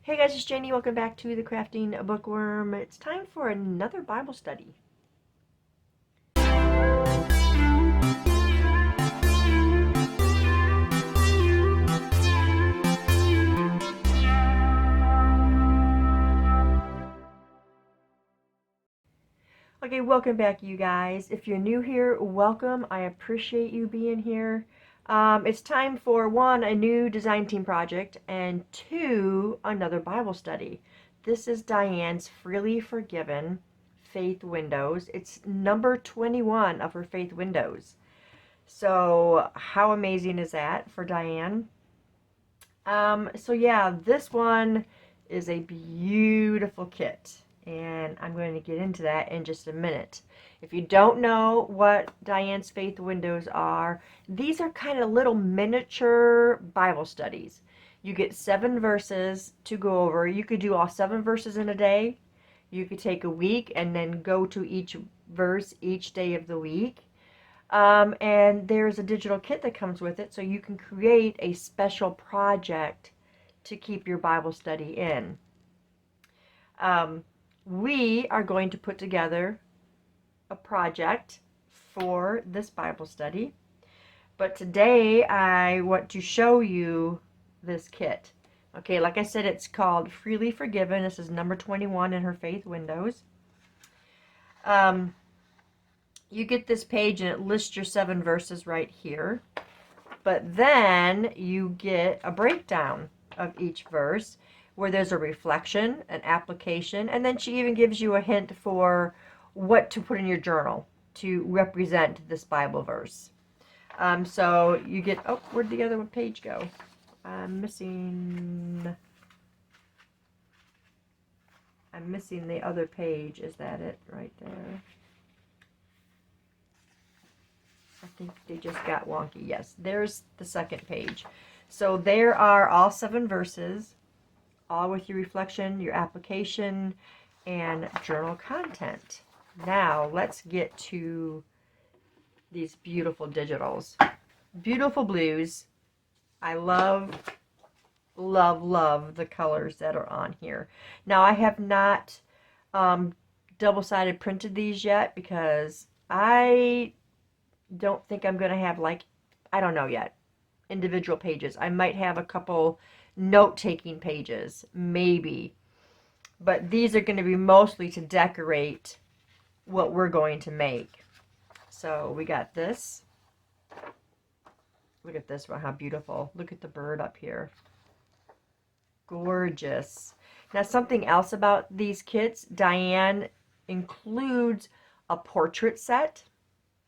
Hey guys, it's Janie. Welcome back to the Crafting Bookworm. It's time for another Bible study. Okay, welcome back, you guys. If you're new here, welcome. I appreciate you being here. It's time for one, a new design team project, and two, another Bible study. This is Diane's Freely Forgiven Faith Windows. It's number 21 of her Faith Windows. So how amazing is that for Diane? So yeah, this one is a beautiful kit, and I'm going to get into that in just a minute. If you don't know what Diane's Faith Windows are, these are kind of little miniature Bible studies. You get 7 verses to go over. You could do all 7 verses in a day. You could take a week and then go to each verse each day of the week. And there's a digital kit that comes with it, so you can create a special project to keep your Bible study in. We are going to put together a project for this Bible study, but today I want to show you this kit. Okay, like I said, it's called Freely Forgiven. This is number 21 in her Faith Windows. You get this page and it lists your 7 verses right here. But then you get a breakdown of each verse where there's a reflection, an application, and then she even gives you a hint for what to put in your journal to represent this Bible verse. So you get, oh, where'd the other page go? I'm missing the other page. Is that it right there? I think they just got wonky. Yes, there's the second page. So there are all 7 verses, all with your reflection, your application, and journal content. Now let's get to these beautiful digitals. Beautiful blues. I love, love, love the colors that are on here. Now I have not double-sided printed these yet because I don't think I'm going to have, like, I don't know yet, individual pages. I might have a couple note-taking pages, maybe. But these are going to be mostly to decorate what we're going to make. So we got this. Look at this one, how beautiful. Look at the bird up here. Gorgeous. Now, something else about these kits, Diane includes a portrait set.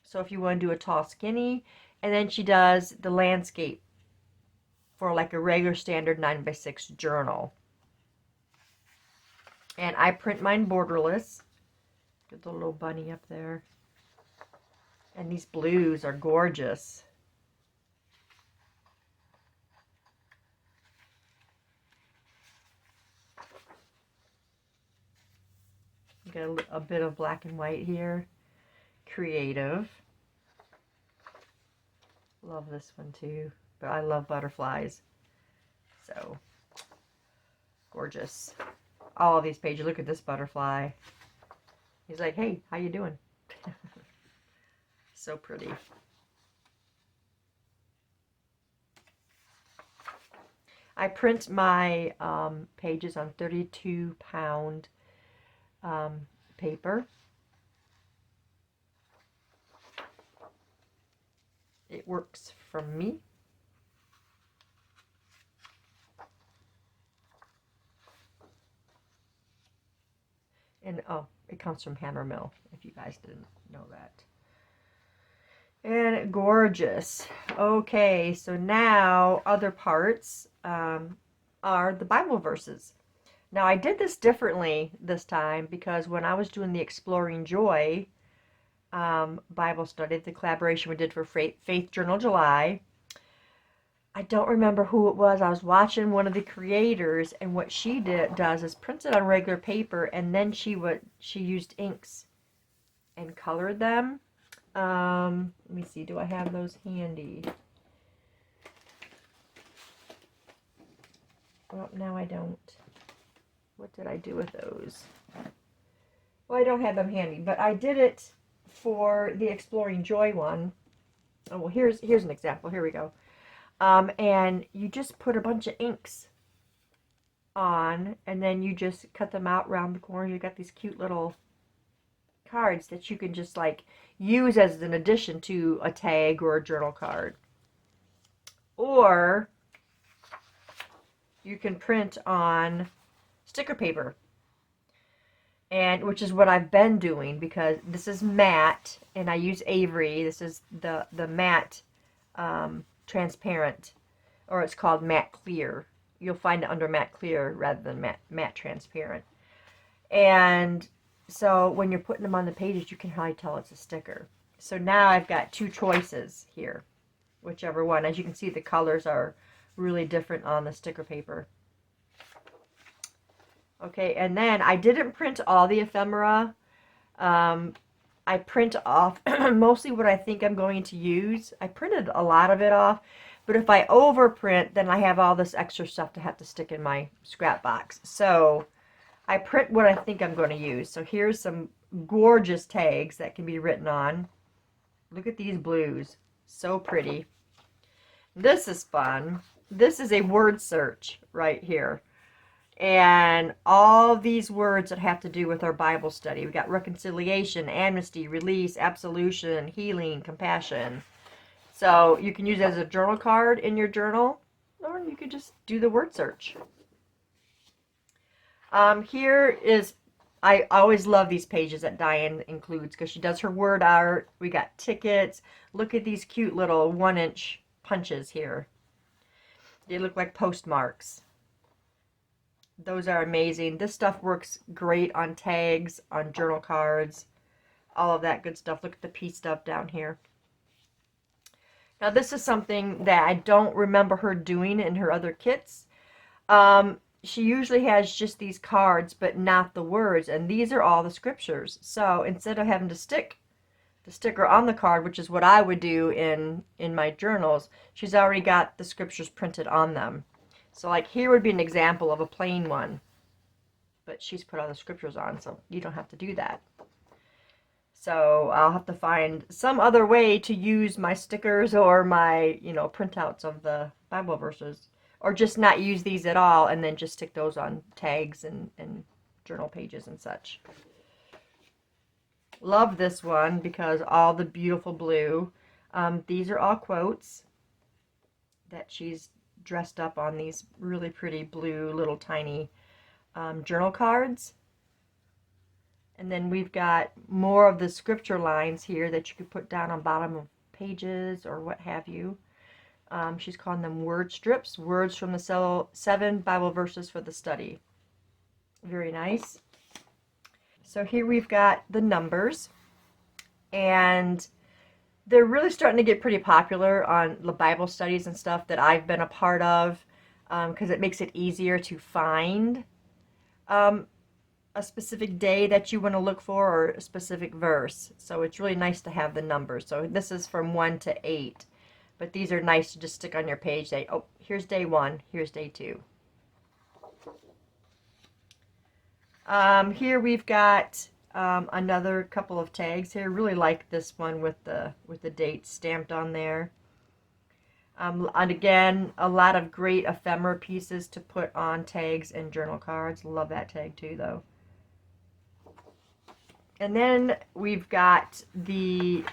So if you want to do a tall, skinny, and then she does the landscape for like a regular standard 9x6 journal. And I print mine borderless. Get the little bunny up there. And these blues are gorgeous. Got a bit of black and white here. Creative. Love this one too, but I love butterflies. So gorgeous. All of these pages. Look at this butterfly. He's like, hey, how you doing? So pretty. I print my pages on 32-pound paper. It works for me. And oh, it comes from Hammermill, if you guys didn't know that. And gorgeous. Okay, so now other parts are the Bible verses. Now I did this differently this time because when I was doing the Exploring Joy Bible study, the collaboration we did for Faith Journal July, I don't remember who it was. I was watching one of the creators, and what she does is prints it on regular paper, and then she used inks and colored them. Let me see, do I have those handy? Well, now I don't. What did I do with those? Well, I don't have them handy, but I did it for the Exploring Joy one. Oh, well, here's an example. Here we go. And you just put a bunch of inks on, and then you just cut them out around the corner. You got these cute little cards that you can just like use as an addition to a tag or a journal card. Or you can print on sticker paper, and which is what I've been doing, because this is matte and I use Avery. This is the matte transparent, or it's called matte clear. You'll find it under matte clear rather than matte transparent. And so when you're putting them on the pages, you can hardly tell it's a sticker. So now I've got two choices here, whichever one. As you can see, the colors are really different on the sticker paper. Okay, and then I didn't print all the ephemera. I print off mostly what I think I'm going to use. I printed a lot of it off, but if I overprint, then I have all this extra stuff to have to stick in my scrap box. So I print what I think I'm going to use. So here's some gorgeous tags that can be written on. Look at these blues. So pretty. This is fun. This is a word search right here. And all these words that have to do with our Bible study. We got reconciliation, amnesty, release, absolution, healing, compassion. So you can use it as a journal card in your journal, or you could just do the word search. Here is, I always love these pages that Diane includes because she does her word art. We got tickets. Look at these cute little 1-inch punches here. They look like postmarks. Those are amazing. This stuff works great on tags, on journal cards, all of that good stuff. Look at the pea stuff down here. Now this is something that I don't remember her doing in her other kits. She usually has just these cards, but not the words, and these are all the scriptures. So instead of having to stick the sticker on the card, which is what I would do in my journals, she's already got the scriptures printed on them. So like here would be an example of a plain one, but she's put all the scriptures on, so you don't have to do that. So I'll have to find some other way to use my stickers or my, printouts of the Bible verses, or just not use these at all and then just stick those on tags and journal pages and such. Love this one because all the beautiful blue. These are all quotes that she's dressed up on these really pretty blue little tiny journal cards. And then we've got more of the scripture lines here that you could put down on bottom of pages or what have you. She's calling them word strips, words from the 7 Bible verses for the study. Very nice. So here we've got the numbers, and they're really starting to get pretty popular on the Bible studies and stuff that I've been a part of, because it makes it easier to find a specific day that you want to look for or a specific verse. So it's really nice to have the numbers. So this is from 1 to 8, but these are nice to just stick on your page. Say, oh, here's day 1, here's day 2. Here we've got another couple of tags here. Really like this one with the dates stamped on there. And again, a lot of great ephemera pieces to put on tags and journal cards. Love that tag too, though. And then we've got the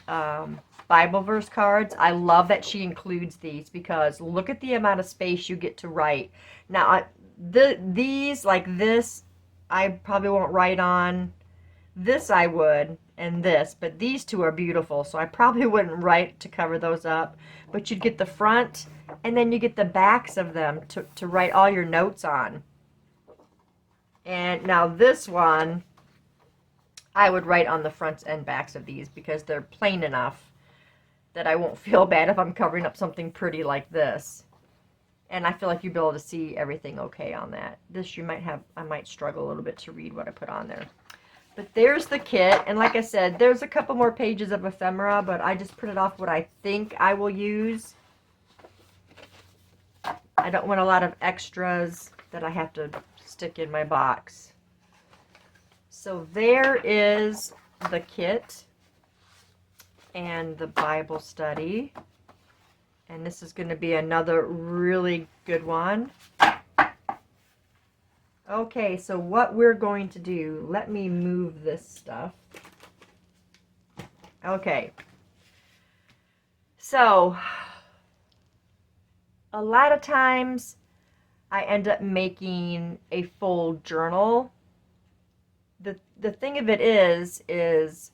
Bible verse cards. I love that she includes these because look at the amount of space you get to write. Now, these, like this, I probably won't write on. This I would, and this, but these two are beautiful, so I probably wouldn't write to cover those up. But you'd get the front, and then you get the backs of them to write all your notes on. And now this one, I would write on the fronts and backs of these because they're plain enough that I won't feel bad if I'm covering up something pretty like this. And I feel like you'll be able to see everything okay on that. This I might struggle a little bit to read what I put on there. But there's the kit, and like I said, there's a couple more pages of ephemera, but I just printed off what I think I will use. I don't want a lot of extras that I have to stick in my box. So there is the kit and the Bible study. And this is going to be another really good one. Okay, so what we're going to do, let me move this stuff. Okay. So, a lot of times I end up making a full journal. The thing of it is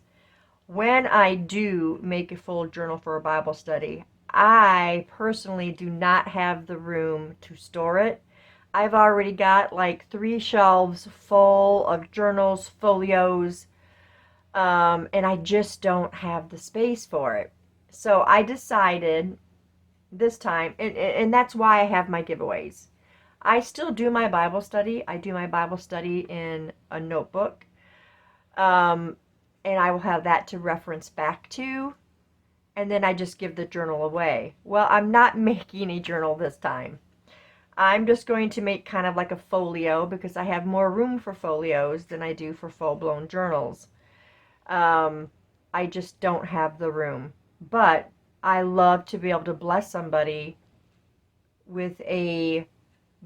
when I do make a full journal for a Bible study, I personally do not have the room to store it. I've already got like 3 shelves full of journals, folios, and I just don't have the space for it. So I decided this time, and that's why I have my giveaways. I still do my Bible study. I do my Bible study in a notebook. And I will have that to reference back to. And then I just give the journal away. Well, I'm not making a journal this time. I'm just going to make kind of like a folio because I have more room for folios than I do for full-blown journals. I just don't have the room. But I love to be able to bless somebody with a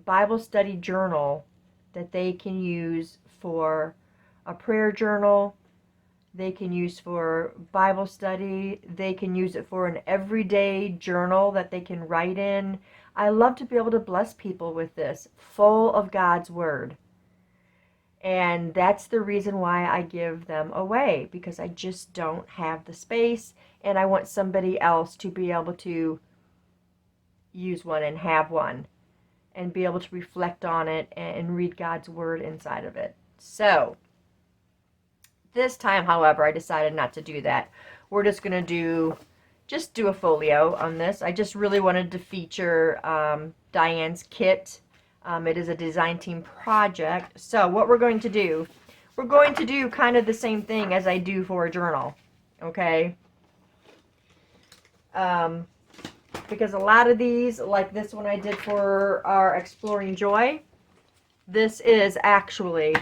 Bible study journal that they can use for a prayer journal, they can use for Bible study, they can use it for an everyday journal that they can write in. I love to be able to bless people with this, full of God's Word. And that's the reason why I give them away, because I just don't have the space, and I want somebody else to be able to use one and have one, and be able to reflect on it and read God's Word inside of it. So, this time, however, I decided not to do that. We're just going to do a folio on this. I just really wanted to feature Diane's kit. It is a design team project. So what we're going to do kind of the same thing as I do for a journal. Okay? Because a lot of these, like this one I did for our Exploring Joy, this is actually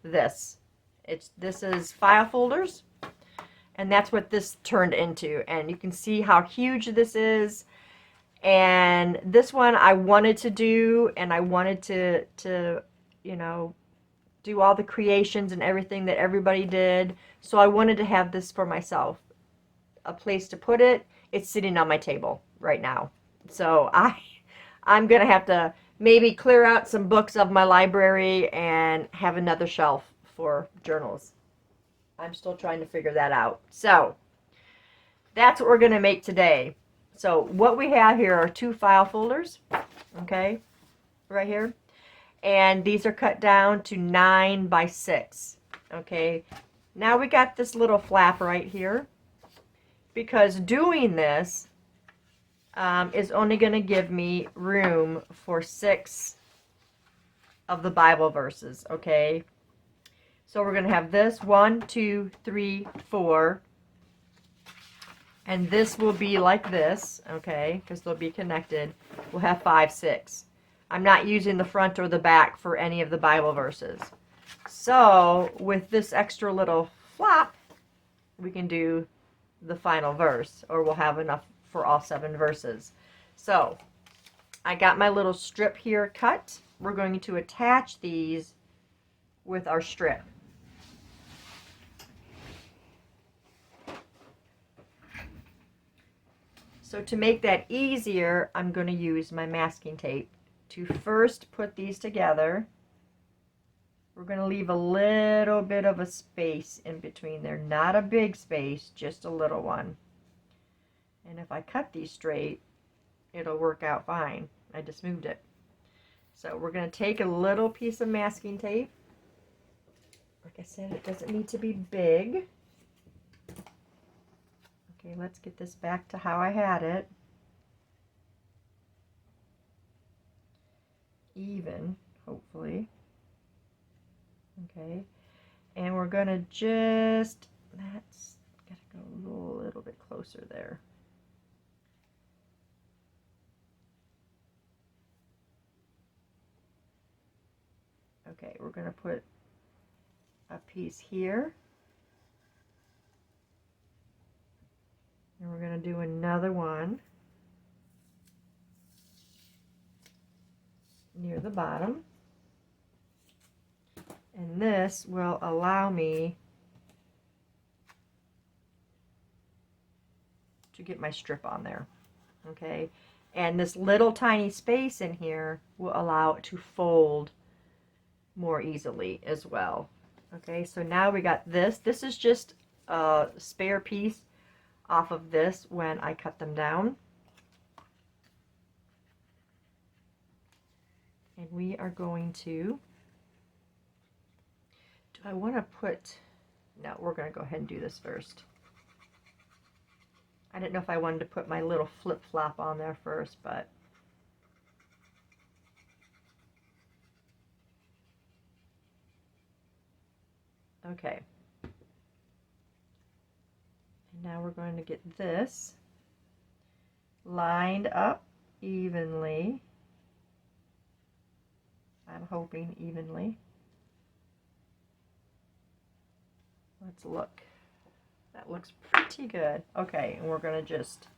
this. This is file folders, and that's what this turned into. And you can see how huge this is. And this one I wanted to do, and I wanted to you know, do all the creations and everything that everybody did. So I wanted to have this for myself, a place to put it. It's sitting on my table right now. So I'm gonna have to maybe clear out some books of my library and have another shelf for journals. I'm still trying to figure that out. So that's what we're going to make today. So what we have here are 2 file folders, okay, right here. And these are cut down to 9 by 6, okay. Now we got this little flap right here, because doing this is only going to give me room for 6 of the Bible verses, okay. So we're going to have this 1, 2, 3, 4. And this will be like this, okay, because they'll be connected. We'll have 5, 6. I'm not using the front or the back for any of the Bible verses. So with this extra little flap, we can do the final verse, or we'll have enough for all 7 verses. So I got my little strip here cut. We're going to attach these with our strip. So to make that easier, I'm going to use my masking tape to first put these together. We're going to leave a little bit of a space in between there. Not a big space, just a little one. And if I cut these straight, it'll work out fine. I just moved it. So we're going to take a little piece of masking tape. Like I said, it doesn't need to be big. Okay, let's get this back to how I had it. Even, hopefully. Okay, and we're going to just, that's got to go a little bit closer there. Okay, we're going to put a piece here. And we're going to do another one near the bottom. And this will allow me to get my strip on there. Okay, and this little tiny space in here will allow it to fold more easily as well. Okay, so now we got this. This is just a spare piece off of this when I cut them down. And we are going to, do I want to put, no, we're going to go ahead and do this first. I didn't know if I wanted to put my little flip-flop on there first, but okay. And now we're going to get this lined up evenly. I'm hoping evenly. Let's look. That looks pretty good. Okay, and we're going to just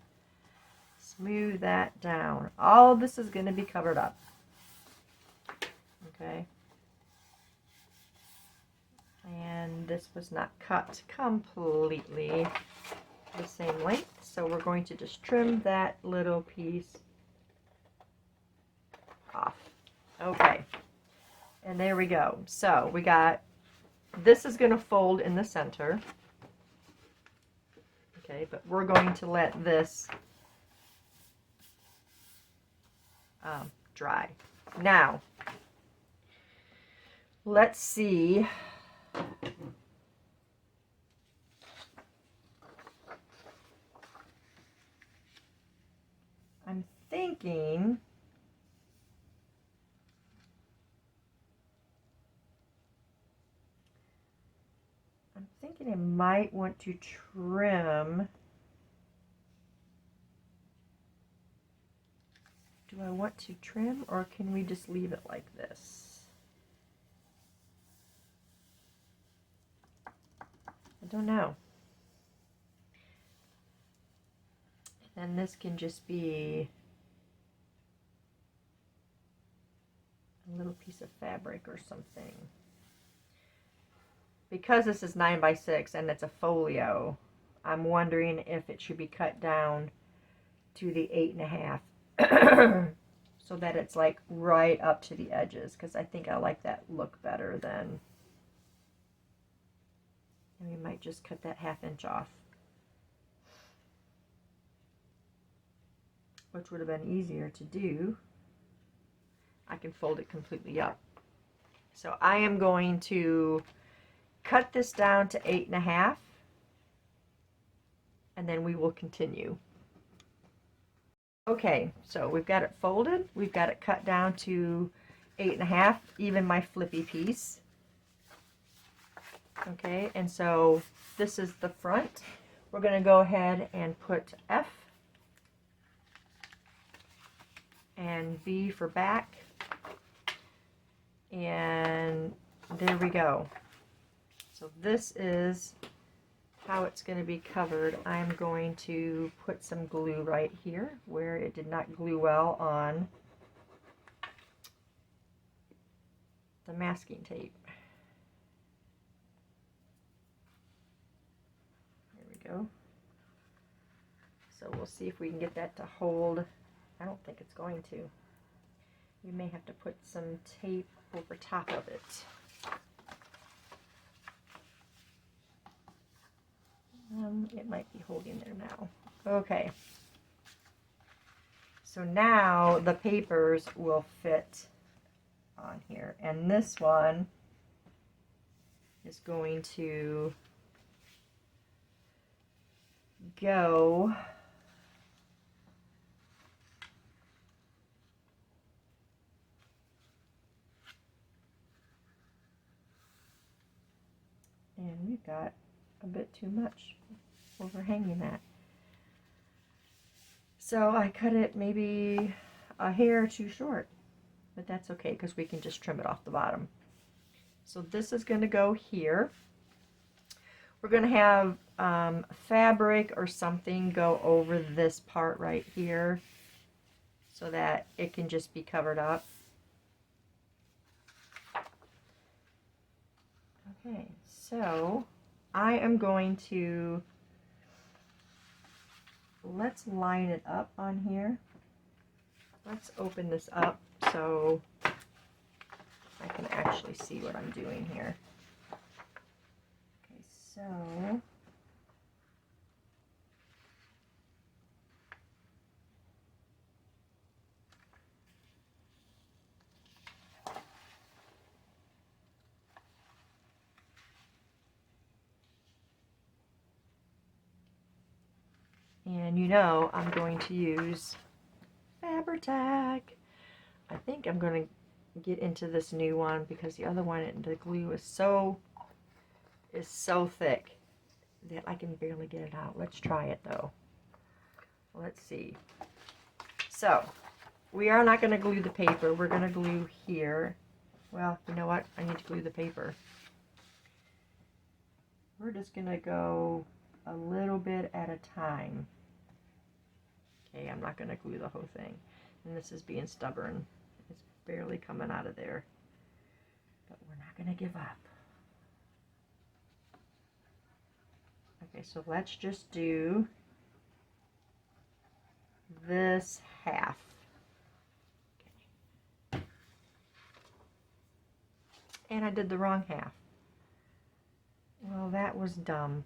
smooth that down. All of this is going to be covered up. Okay. And this was not cut completely the same length, so we're going to just trim that little piece off. Okay. And there we go. So we got, this is going to fold in the center. Okay, but we're going to let this dry. Now, let's see. I'm thinking I might want to trim. Do I want to trim, or can we just leave it like this? I don't know. And this can just be a little piece of fabric or something. Because this is 9x6 and it's a folio, I'm wondering if it should be cut down to the 8.5 so that it's like right up to the edges, because I think I like that look better than, and we might just cut that 1/2 inch off, which would have been easier to do. I can fold it completely up. So I am going to cut this down to 8.5, and then we will continue. Okay, so we've got it folded, we've got it cut down to 8.5, even my flippy piece. Okay, and so this is the front. We're going to go ahead and put F and B for back, and there we go. So this is how it's going to be covered. I'm going to put some glue right here where it did not glue well on the masking tape. There we go. So we'll see if we can get that to hold. I don't think it's going to. We may have to put some tape over top of it. It might be holding there now. Okay. So now the papers will fit on here. And this one is going to go and we've got a bit too much overhanging that. So I cut it maybe a hair too short, but that's okay because we can just trim it off the bottom. So this is going to go here. We're going to have fabric or something go over this part right here so that it can just be covered up. Okay, so I am going to, let's line it up on here. Let's open this up so I can actually see what I'm doing here. Okay, so and you know I'm going to use Fabri-Tac. I think I'm going to get into this new one because the other one, the glue is so thick that I can barely get it out. Let's try it though. Let's see. So we are not going to glue the paper. We're going to glue here. Well, you know what? I need to glue the paper. We're just going to go a little bit at a time. Okay, I'm not going to glue the whole thing. And this is being stubborn. It's barely coming out of there. But we're not going to give up. Okay, so let's just do this half. Okay. And I did the wrong half. Well, that was dumb.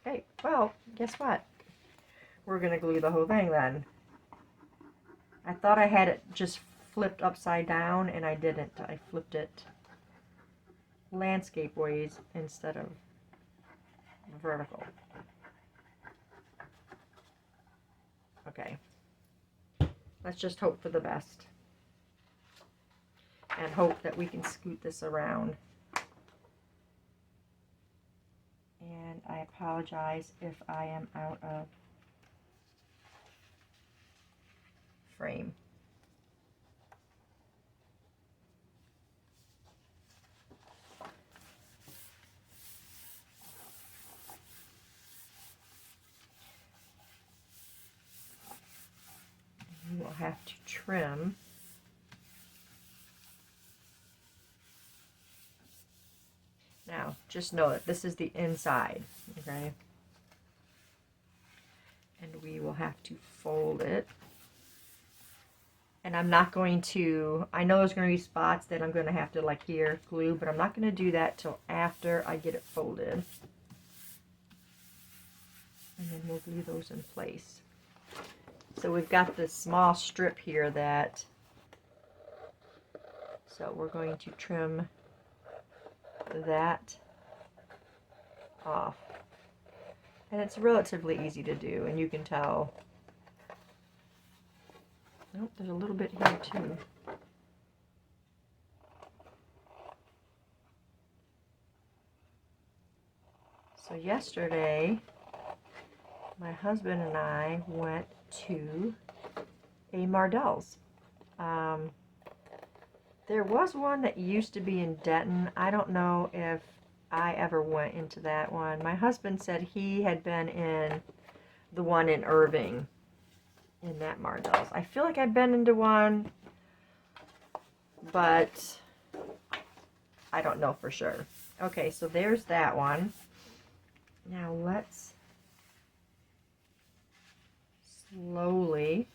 Okay, well, guess what? We're going to glue the whole thing then. I thought I had it just flipped upside down, and I didn't. I flipped it landscape ways instead of vertical. Okay. Let's just hope for the best. And hope that we can scoot this around. And I apologize if I am out of frame. You will have to trim. Now, just know that this is the inside, okay? And we will have to fold it. And I'm not going to, I know there's going to be spots that I'm going to have to, like here, glue, but I'm not going to do that till after I get it folded. And then we'll glue those in place. So we've got this small strip here that, so we're going to trim that off. And it's relatively easy to do, and you can tell. Nope, there's a little bit here too. So yesterday, my husband and I went to a Mardel's. There was one that used to be in Denton. I don't know if I ever went into that one. My husband said he had been in the one in Irving, in that Mardel's. I feel like I've been into one, but I don't know for sure. Okay, so there's that one. Now let's slowly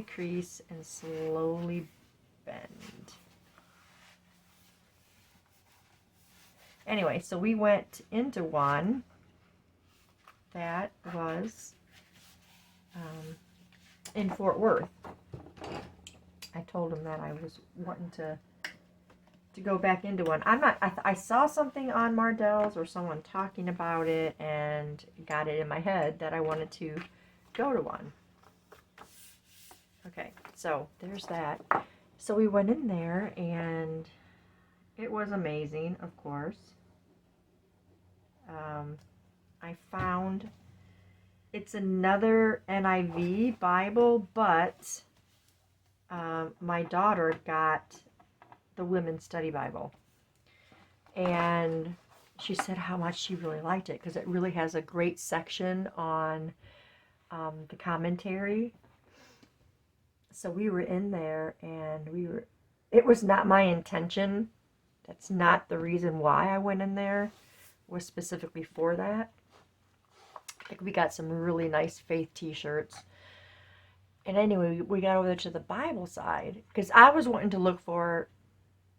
crease and slowly bend. Anyway, so we went into one that was in Fort Worth. I told him that I was wanting to go back into one. I saw something on Mardel's or someone talking about it and got it in my head that I wanted to go to one. Okay, so there's that. So we went in there and it was amazing, of course. I found it's another NIV Bible, but my daughter got the Women's Study Bible. And she said how much she really liked it because it really has a great section on the commentary. So we were in there and it was not my intention. That's not the reason why I went in there, was specifically for that. I think we got some really nice faith t-shirts. And anyway, we got over to the Bible side because I was wanting to look for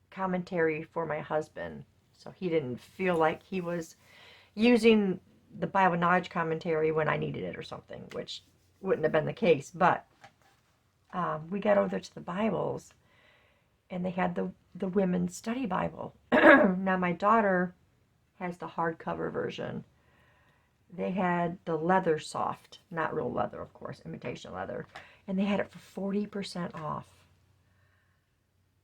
commentary for my husband, so he didn't feel like he was using the Bible Knowledge commentary when I needed it or something, which wouldn't have been the case. But we got over there to the Bibles, and they had the Women's Study Bible. Now my daughter has the hardcover version. They had the leather soft, not real leather, of course, imitation leather, and they had it for 40% off.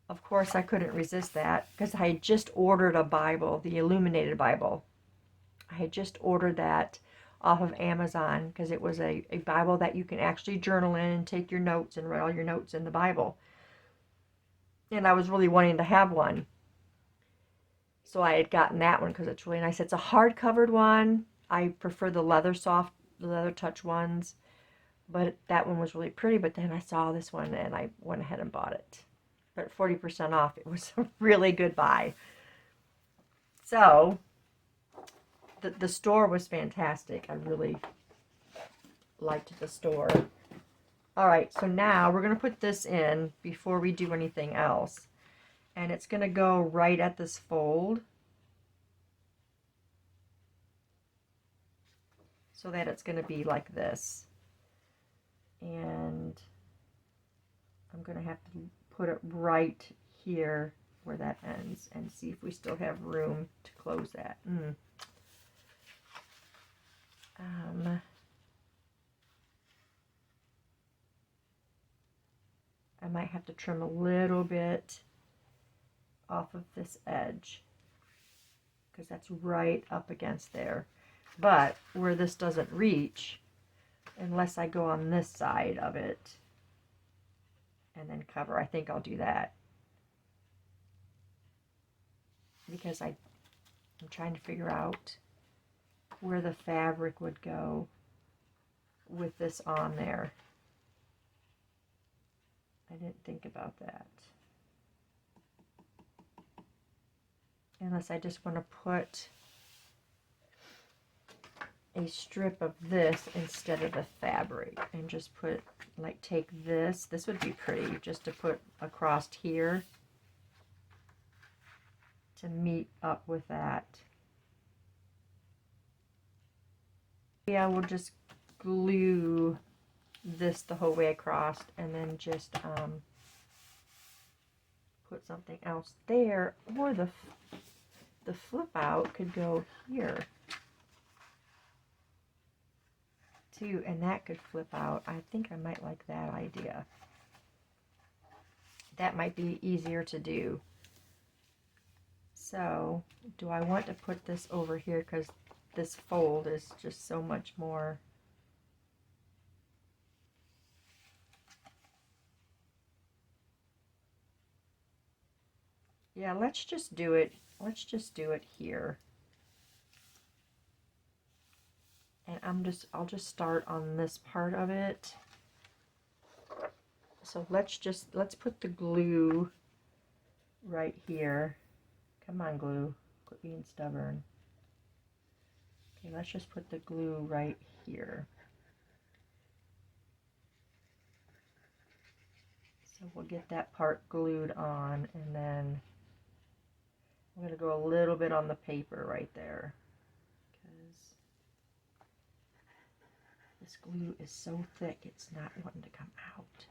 Of course, I couldn't resist that because I had just ordered a Bible, the Illuminated Bible. I had just ordered that off of Amazon because it was a Bible that you can actually journal in and take your notes and write all your notes in the Bible. And I was really wanting to have one. So I had gotten that one because it's really nice. It's a hard-covered one. I prefer the leather soft, the leather touch ones. But that one was really pretty. But then I saw this one and I went ahead and bought it. But 40% off, it was a really good buy. So the store was fantastic. I really liked the store. All right, so now we're going to put this in before we do anything else. And it's going to go right at this fold, so that it's going to be like this. And I'm going to have to put it right here where that ends and see if we still have room to close that. I might have to trim a little bit off of this edge because that's right up against there. But where this doesn't reach, unless I go on this side of it and then cover, I think I'll do that. Because I'm trying to figure out where the fabric would go with this on there. I didn't think about that. Unless I just want to put a strip of this instead of the fabric and just put, like, take this. This would be pretty just to put across here to meet up with that. Yeah, we'll just glue this the whole way across and then just put something else there, or the flip out could go here too, and that could flip out. I think I might like that idea. That might be easier to do. So do I want to put this over here because this fold is just so much more. Yeah, let's just do it. Let's just do it here. And I'll just start on this part of it. So let's put the glue right here. Come on, glue. Quit being stubborn. Okay, let's just put the glue right here. So we'll get that part glued on, and then I'm going to go a little bit on the paper right there, because this glue is so thick it's not wanting to come out.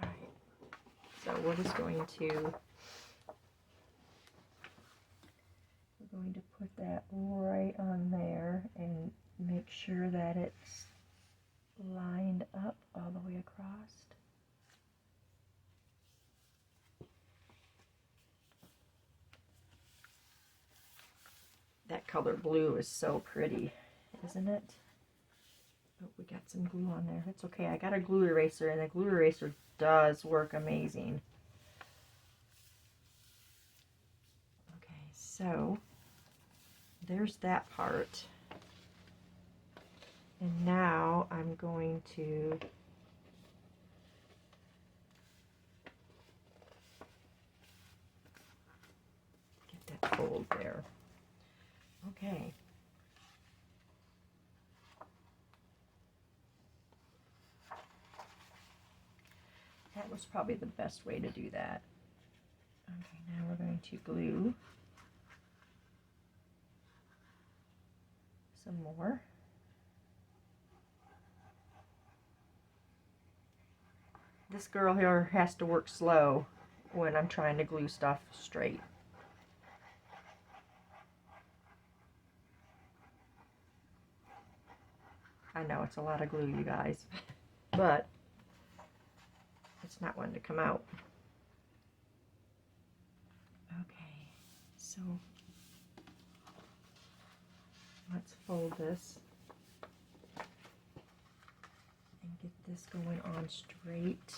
Alright, so we're just going to put that right on there and make sure that it's lined up all the way across. That color blue is so pretty, isn't it? Oh, we got some glue on there. It's okay. I got a glue eraser, and the glue eraser does work amazing. Okay, so there's that part. And now I'm going to get that fold there. Okay. That was probably the best way to do that. Okay, now we're going to glue some more. This girl here has to work slow when I'm trying to glue stuff straight. I know it's a lot of glue, you guys, but it's not wanting to come out. Okay, so let's fold this and get this going on straight.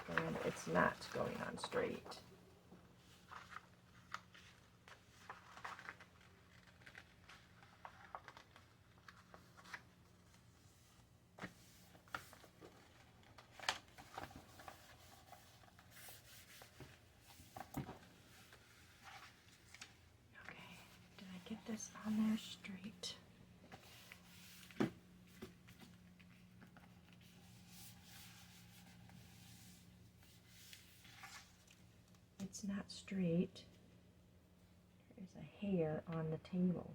And it's not going on straight. Get this on there straight. It's not straight. There's a hair on the table.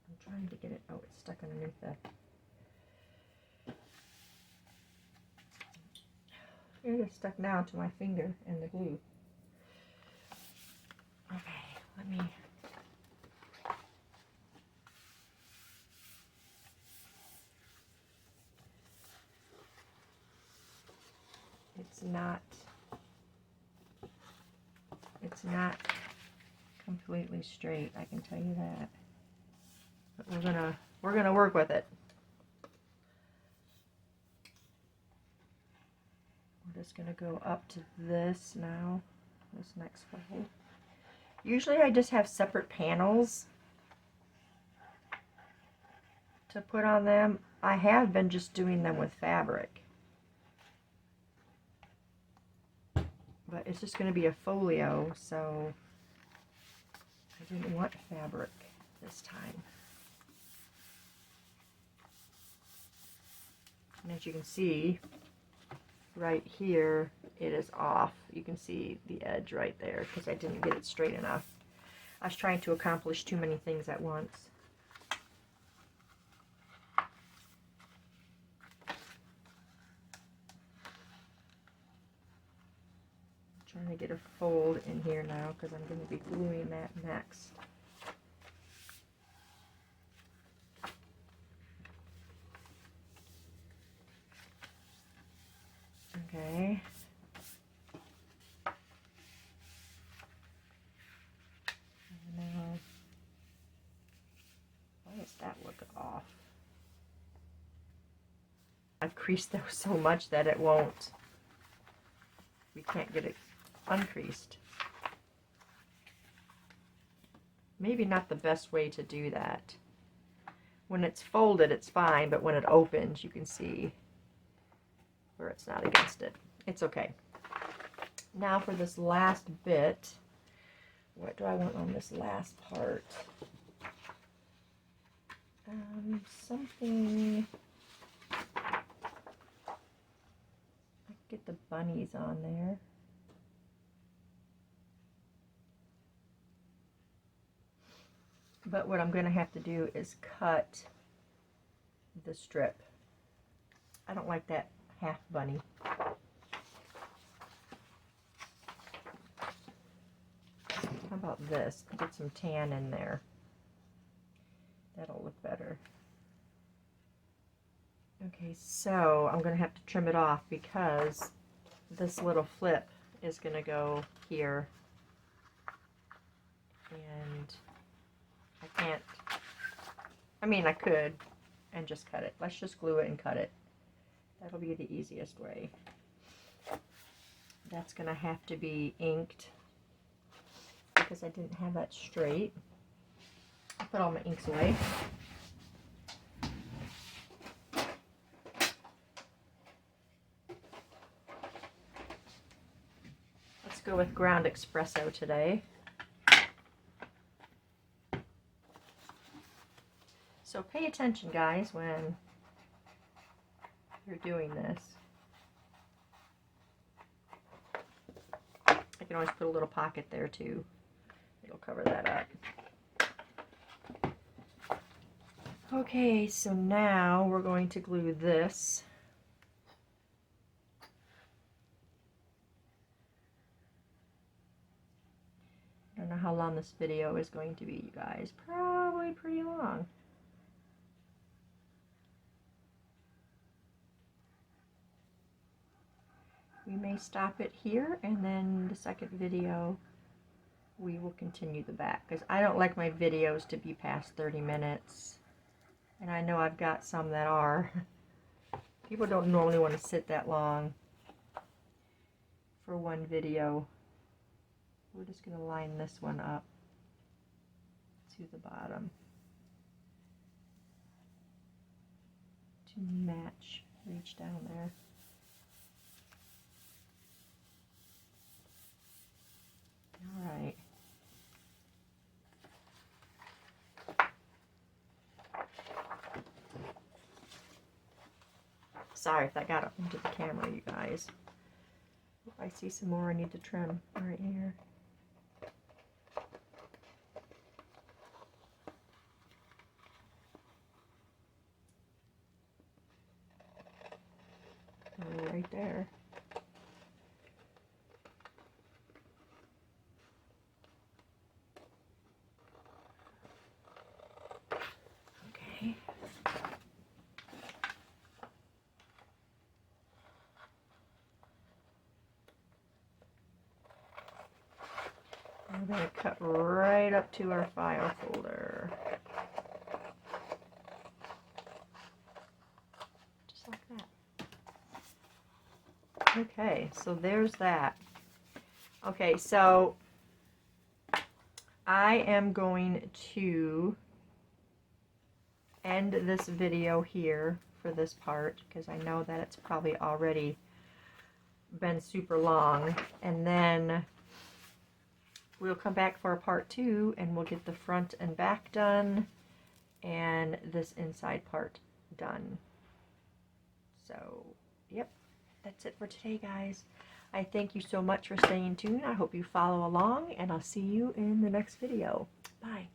I'm trying to get it. Oh, it's stuck underneath the. It is stuck now to my finger and the glue. Okay, let me. It's not completely straight, I can tell you that. But we're gonna work with it. We're just gonna go up to this now, this next fold. Usually I just have separate panels to put on them. I have been just doing them with fabric. But it's just going to be a folio, so I didn't want fabric this time. And as you can see, right here, it is off. You can see the edge right there because I didn't get it straight enough. I was trying to accomplish too many things at once. Trying to get a fold in here now because I'm going to be gluing that next. Okay. And now, why does that look off? I've creased those so much that it won't. We can't get it uncreased. Maybe not the best way to do that. When it's folded, it's fine, but when it opens, you can see where it's not against it. It's okay. Now for this last bit, what do I want on this last part? Something. I could get the bunnies on there. But what I'm going to have to do is cut the strip. I don't like that half bunny. How about this? Get some tan in there. That'll look better. Okay, so I'm going to have to trim it off because this little flip is going to go here. And and I can't. I mean, I could and just cut it. Let's just glue it and cut it. That'll be the easiest way. That's gonna have to be inked because I didn't have that straight. I put all my inks away. Let's go with ground espresso today. So pay attention, guys, when you're doing this. I can always put a little pocket there too. It'll cover that up. Okay, so now we're going to glue this. I don't know how long this video is going to be, you guys. Probably pretty long. We may stop it here, and then the second video we will continue the back, because I don't like my videos to be past 30 minutes, and I know I've got some that are. People don't normally want to sit that long for one video. We're just going to line this one up to the bottom to match, reach down there. All right. Sorry if that got up into the camera, you guys. If I see some more I need to trim right here. Right there. Okay. We're going to cut right up to our file folder. Just like that. Okay, so there's that. Okay, so I am going to end this video here for this part because I know that it's probably already been super long, and then we'll come back for a part 2 and we'll get the front and back done and this inside part done. So, yep, that's it for today, guys. I thank you so much for staying tuned. I hope you follow along, and I'll see you in the next video. Bye.